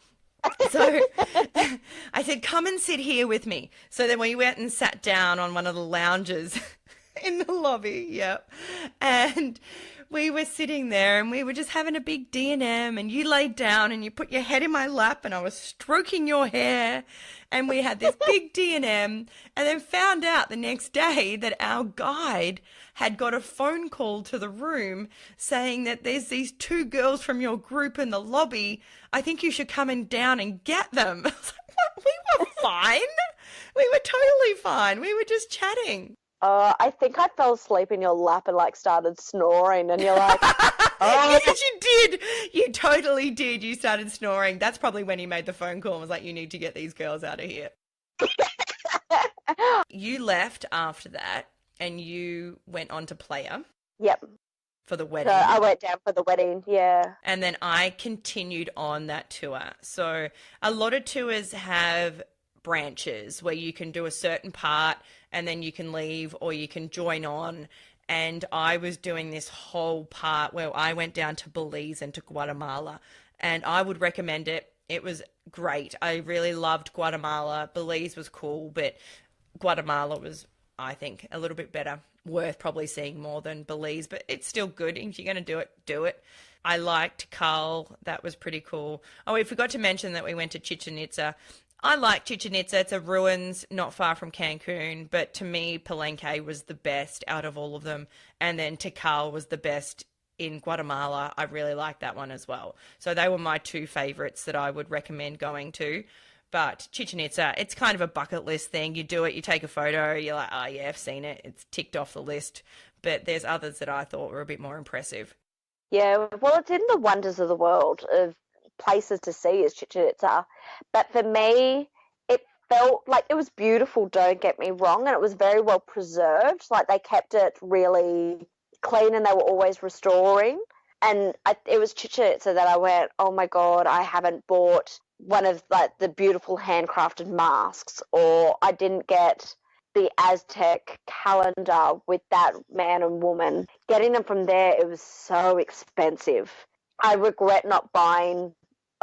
So I said, come and sit here with me. So then we went and sat down on one of the lounges in the lobby. Yep. And we were sitting there and we were just having a big D&M, and you laid down and you put your head in my lap and I was stroking your hair and we had this big D&M, and then found out the next day that our guide had got a phone call to the room saying that there's these 2 girls from your group in the lobby. I think you should come down and get them. I was like, what? We were fine. We were totally fine. We were just chatting. I think I fell asleep in your lap and like started snoring, and you're like, oh. Yes, you did. You totally did. You started snoring. That's probably when he made the phone call and was like, you need to get these girls out of here. You left after that and you went on to Playa. Yep. For the wedding. So I went down for the wedding, yeah. And then I continued on that tour. So a lot of tours have branches where you can do a certain part and then you can leave or you can join on. And I was doing this whole part where I went down to Belize and to Guatemala, and I would recommend it. It was great. I really loved Guatemala. Belize was cool, but Guatemala was, I think, a little bit better. Worth probably seeing more than Belize, but it's still good. If you're going to do it, do it. I liked Carl. That was pretty cool. Oh, we forgot to mention that we went to Chichen Itza. I like Chichen Itza. It's a ruins not far from Cancun, but to me, Palenque was the best out of all of them. And then Tikal was the best in Guatemala. I really liked that one as well. So they were my 2 favorites that I would recommend going to. But Chichen Itza, it's kind of a bucket list thing. You do it, you take a photo, you're like, oh yeah, I've seen it. It's ticked off the list. But there's others that I thought were a bit more impressive. Yeah, well, it's in the wonders of the world of places to see is Chichen Itza. But for me, it felt like it was beautiful, don't get me wrong, and it was very well preserved. Like they kept it really clean and they were always restoring. And it was Chichen Itza that I went, oh my God, I haven't bought one of like the beautiful handcrafted masks, or I didn't get the Aztec calendar with that man and woman. Getting them from there, it was so expensive. I regret not buying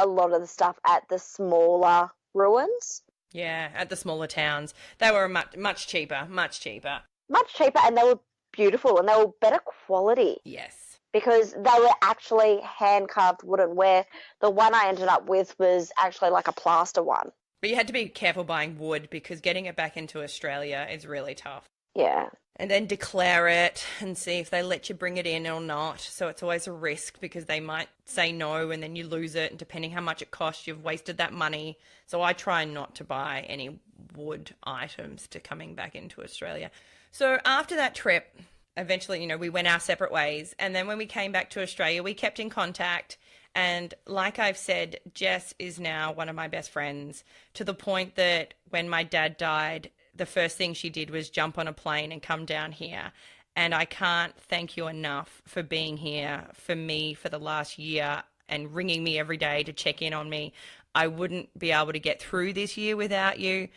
a lot of the stuff at the smaller ruins. Yeah, at the smaller towns. They were much cheaper, much cheaper. Much cheaper, and they were beautiful, and they were better quality. Yes. Because they were actually hand-carved wooden, where the one I ended up with was actually like a plaster one. But you had to be careful buying wood because getting it back into Australia is really tough. Yeah. And then declare it and see if they let you bring it in or not. So it's always a risk because they might say no and then you lose it. And depending how much it costs, you've wasted that money. So I try not to buy any wood items to coming back into Australia. So after that trip, eventually, we went our separate ways. And then when we came back to Australia, we kept in contact. And like I've said, Jess is now one of my best friends, to the point that when my dad died, the first thing she did was jump on a plane and come down here. And I can't thank you enough for being here for me for the last year and ringing me every day to check in on me. I wouldn't be able to get through this year without you.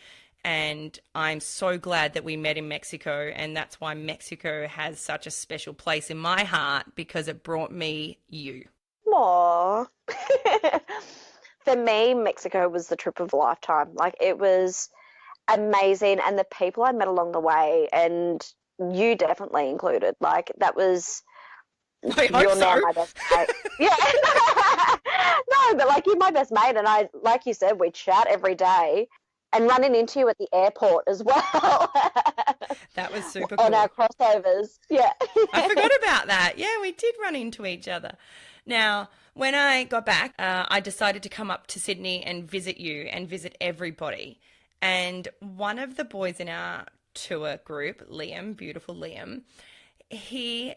And I'm so glad that we met in Mexico. And that's why Mexico has such a special place in my heart, because it brought me you. Aww. For me, Mexico was the trip of a lifetime. Like, it was amazing, and the people I met along the way, and you definitely included, like, that was I hope you're so. now my best mate. Yeah. No, but like you're my best mate, and I, like you said, we chat every day, and running into you at the airport as well. That was super On cool. our crossovers. Yeah. I forgot about that. Yeah, we did run into each other. Now, when I got back, I decided to come up to Sydney and visit you and visit everybody. And one of the boys in our tour group, Liam, beautiful Liam, he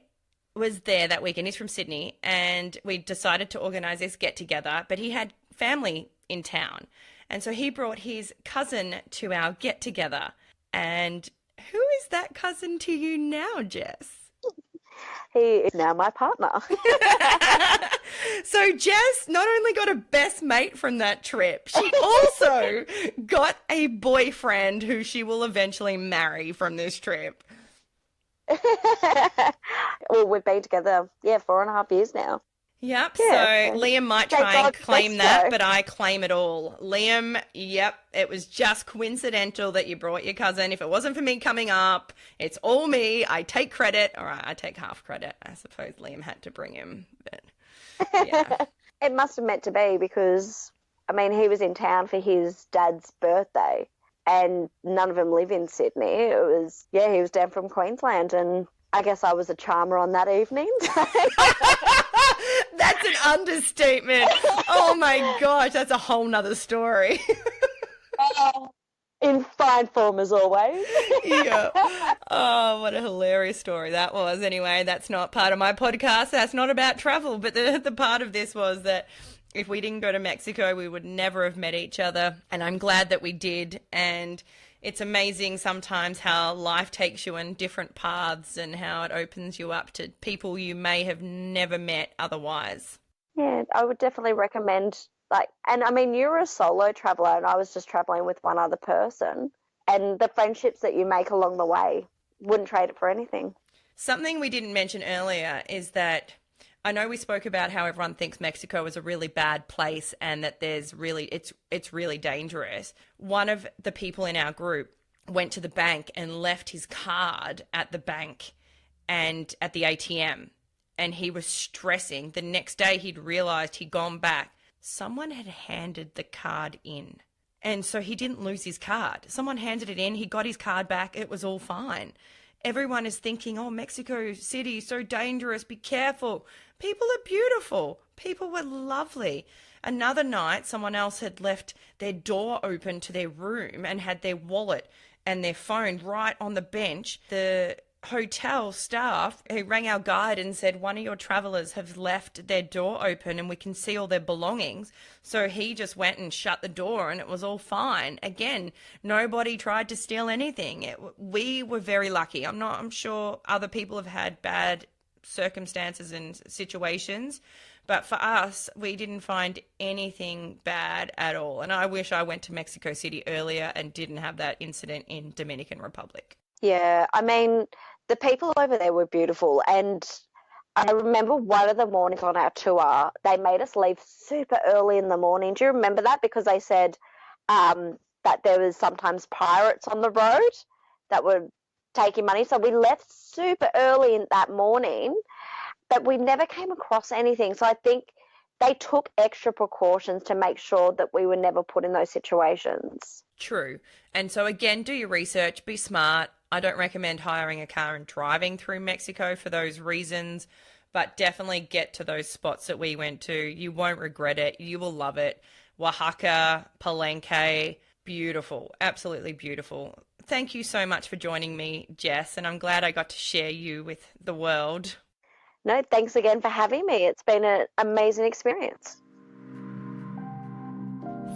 was there that weekend. He's from Sydney, and we decided to organise this get-together, but he had family in town. And so he brought his cousin to our get-together. And who is that cousin to you now, Jess? He is now my partner. So Jess not only got a best mate from that trip, she also got a boyfriend who she will eventually marry from this trip. Well, we've been together, 4.5 years now. Yep, Yeah. so Liam might Thank try and God, claim Mexico. that, but I claim it all. Liam, yep, it was just coincidental that you brought your cousin. If it wasn't for me coming up, it's all me. I take credit. All right, I take half credit. I suppose Liam had to bring him, but yeah. It must have meant to be because, I mean, he was in town for his dad's birthday and none of them live in Sydney. It was, he was down from Queensland, and I guess I was a charmer on that evening. That's an understatement. Oh my gosh, that's a whole nother story. In fine form as always. Yeah. Oh, what a hilarious story that was. Anyway, that's not part of my podcast. That's not about travel. But the part of this was that if we didn't go to Mexico, we would never have met each other. And I'm glad that we did. And it's amazing sometimes how life takes you in different paths and how it opens you up to people you may have never met otherwise. Yeah, I would definitely recommend, and I mean, you're a solo traveler and I was just traveling with one other person, and the friendships that you make along the way, wouldn't trade it for anything. Something we didn't mention earlier is that I know we spoke about how everyone thinks Mexico is a really bad place and that it's really dangerous. One of the people in our group went to the bank and left his card at the bank and at the ATM, and he was stressing. The next day he'd realized he'd gone back. Someone had handed the card in. And so he didn't lose his card. Someone handed it in. He got his card back. It was all fine. Everyone is thinking, oh, Mexico City, so dangerous. Be careful. People are beautiful. People were lovely. Another night, someone else had left their door open to their room and had their wallet and their phone right on the bench. The hotel staff who rang our guide and said one of your travelers have left their door open and we can see all their belongings. So he just went and shut the door and it was all fine. Again, nobody tried to steal anything. We were very lucky. I'm sure other people have had bad circumstances and situations, but for us, we didn't find anything bad at all. And I wish I went to Mexico City earlier and didn't have that incident in Dominican Republic. Yeah, I mean, the people over there were beautiful. And I remember one of the mornings on our tour, they made us leave super early in the morning. Do you remember that? Because they said that there was sometimes pirates on the road that were taking money. So we left super early in that morning, but we never came across anything. So I think they took extra precautions to make sure that we were never put in those situations. True. And so again, do your research, be smart. I don't recommend hiring a car and driving through Mexico for those reasons, but definitely get to those spots that we went to. You won't regret it. You will love it. Oaxaca, Palenque, beautiful, absolutely beautiful. Thank you so much for joining me, Jess, and I'm glad I got to share you with the world. No, thanks again for having me. It's been an amazing experience.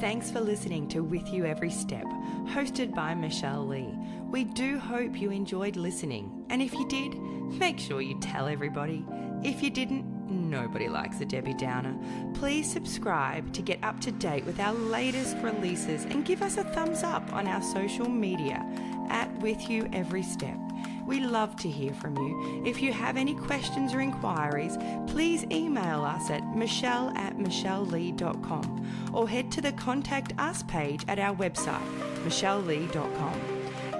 Thanks for listening to With You Every Step, hosted by Michelle Lee. We do hope you enjoyed listening, and if you did, make sure you tell everybody. If you didn't, nobody likes a Debbie Downer. Please subscribe to get up to date with our latest releases and give us a thumbs up on our social media at With You Every Step. We love to hear from you. If you have any questions or inquiries, please email us at michelle@michellelee.com or head to the Contact Us page at our website, michellelee.com.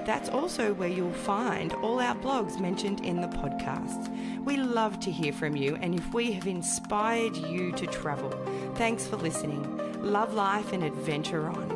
That's also where you'll find all our blogs mentioned in the podcast. We love to hear from you, and if we have inspired you to travel, thanks for listening. Love life and adventure on.